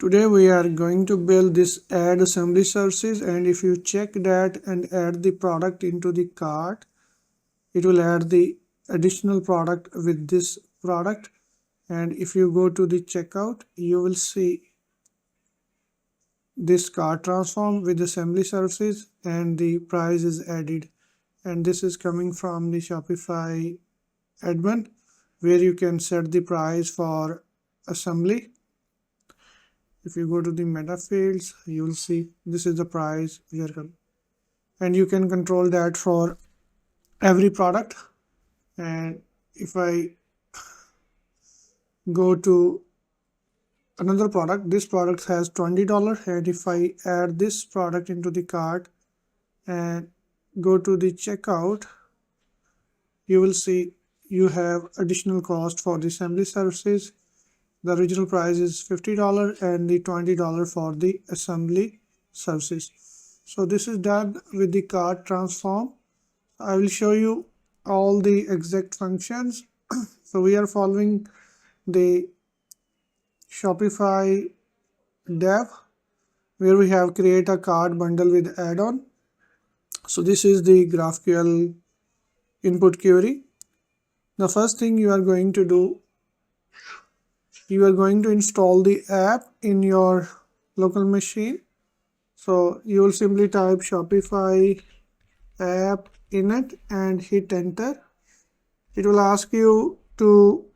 Today we are going to build this add assembly services, and if you check that and add the product into the cart, it will add the additional product with this product. And if you go to the checkout, you will see this cart transform with assembly services and the price is added. And this is coming from the Shopify admin where you can set the price for assembly. If you go to the metafields, you will see this is the price here, and you can control that for every product. And if I go to another product, this product has $20, and if I add this product into the cart and go to the checkout, you will see you have additional cost for the assembly services. The original price is $50 and the $20 for the assembly services. So this is done with the cart transform. I will show you all the exact functions. So we are following the Shopify dev where we have create a cart bundle with add-on. So this is the GraphQL input query. The first thing you are going to do, you are going to install the app in your local machine. So you will simply type Shopify app in it and hit enter. It will ask you to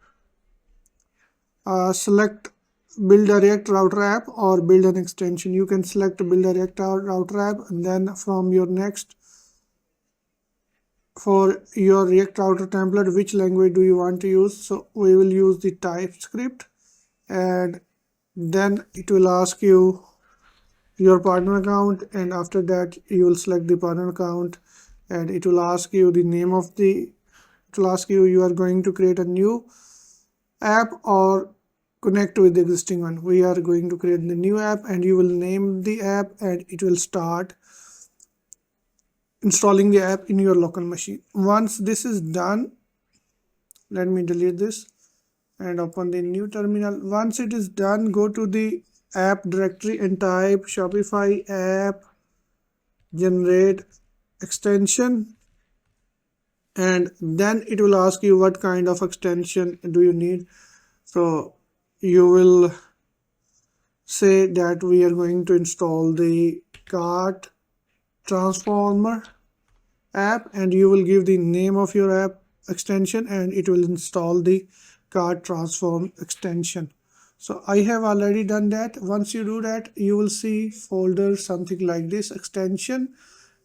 select build a React router app or build an extension. You can select build a React router app, and then from your next, for your React router template, which language do you want to use? So we will use the TypeScript, and then it will ask you your partner account, and after that you will select the partner account, and it will ask you the name of the, it will ask you are going to create a new app or connect with the existing one. We are going to create the new app, and you will name the app, and it will start installing the app in your local machine. Once this is done, let me delete this and open the new terminal. Once it is done, go to the app directory and type Shopify app generate extension, and then it will ask you what kind of extension do you need. So you will say that we are going to install the cart transformer app, and you will give the name of your app extension, and it will install the cart transform extension. So I have already done that. Once you do that, you will see folder something like this, extension,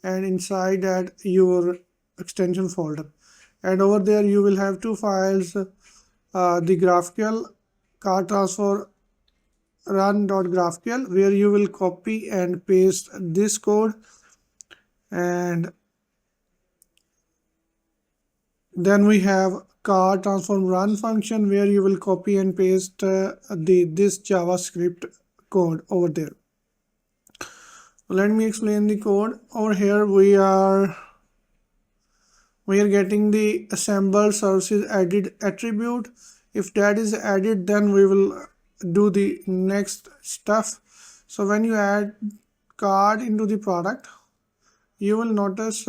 and inside that your extension folder, and over there you will have two files, the GraphQL cart transfer run.graphql, where you will copy and paste this code, and then we have cart transform run function where you will copy and paste this JavaScript code over there. Let me explain the code. Over here we are getting the assemble services added attribute. If that is added, then we will do the next stuff. So when you add cart into the product, you will notice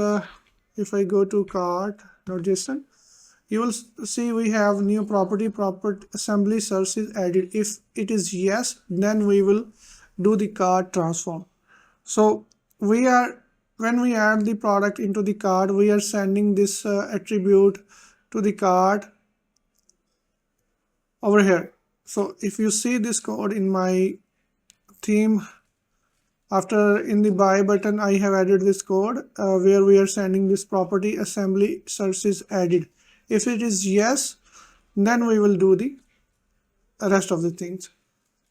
if I go to cart.json, you will see we have new property assembly services added. If it is yes, then we will do the cart transform. So when we add the product into the cart, we are sending this attribute to the cart over here. So if you see this code in my theme, after in the buy button, I have added this code where we are sending this property assembly services added. If it is yes, then we will do the rest of the things.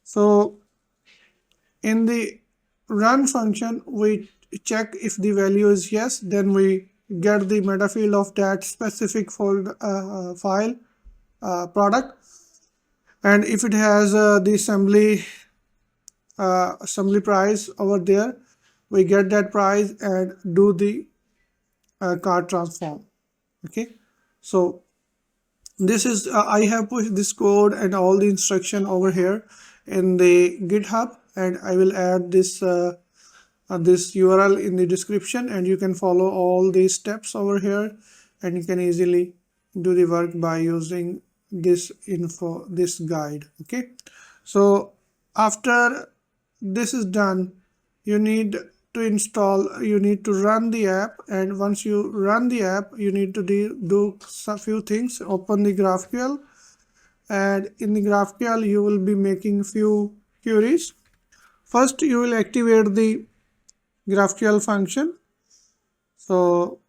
So in the run function, we check if the value is yes, then we get the metafield of that specific folder file product, and if it has the assembly price over there, we get that price and do the cart transform. Okay, so this is I have pushed this code and all the instruction over here, in the GitHub, and I will add this URL in the description, and you can follow all these steps over here, and you can easily do the work by using this guide. Okay, so after this is done, you need you need to run the app, and once you run the app, you need to do a few things. Open the GraphQL, and in the GraphQL you will be making few queries. First, you will activate the GraphQL function. So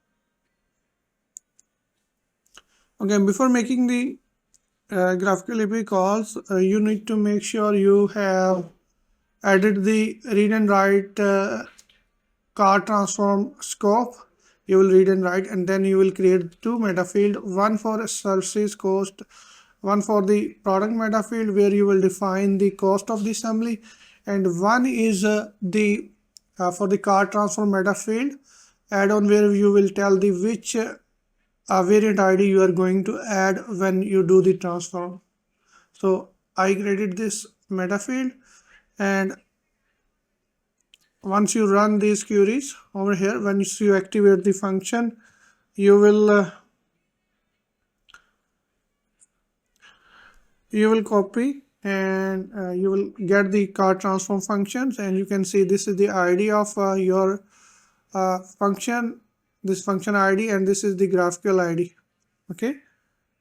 again, before making the GraphQL API calls, you need to make sure you have added the read and write cart transform scope. You will read and write, and then you will create two metafield, one for services cost, one for the product metafield where you will define the cost of the assembly, and one is the for the cart transform metafield add-on where you will tell the which variant ID you are going to add when you do the transform. So I created this metafield, and once you run these queries over here, once you activate the function, you will copy, and you will get the cart transform functions, and you can see this is the ID of your function, this function ID, and this is the GraphQL ID. Okay,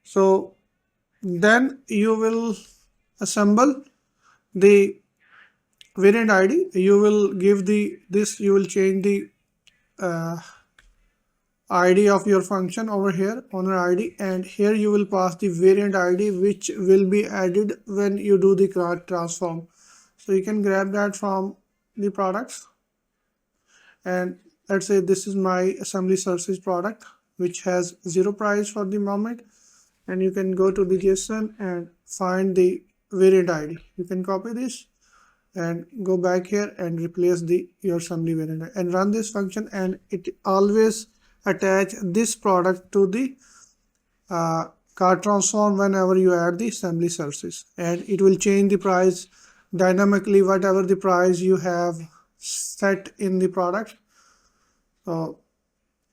so then you will assemble the variant ID. You will give you will change the ID of your function over here, owner ID, and here you will pass the variant ID which will be added when you do the cart transform. So you can grab that from the products, and let's say this is my assembly services product which has 0 price for the moment, and you can go to the JSON and find the variant ID. You can copy this and go back here and replace your assembly variant and run this function, and it always attach this product to the cart transform whenever you add the assembly services, and it will change the price dynamically whatever the price you have set in the product. So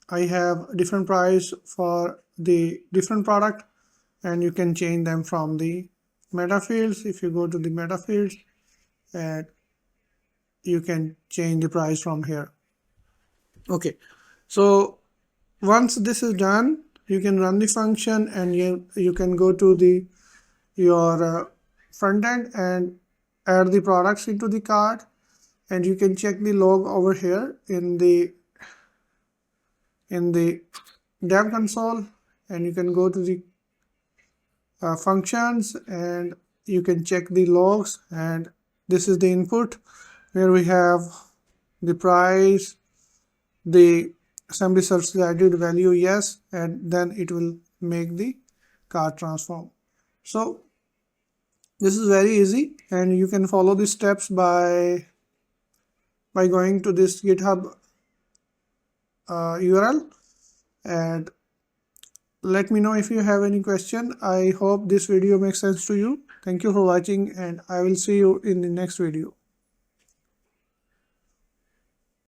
I have different price for the different product, and you can change them from the metafields. If you go to the metafields, and you can change the price from here. Okay, so once this is done, you can run the function, and you can go to your front end and add the products into the cart, and you can check the log over here in the dev console, and you can go to the functions, and you can check the logs, and this is the input where we have the price, the assembly services added value yes, and then it will make the cart transform. So this is very easy, and you can follow the steps by going to this GitHub URL, and let me know if you have any question. I hope this video makes sense to you. Thank you for watching, and I will see you in the next video.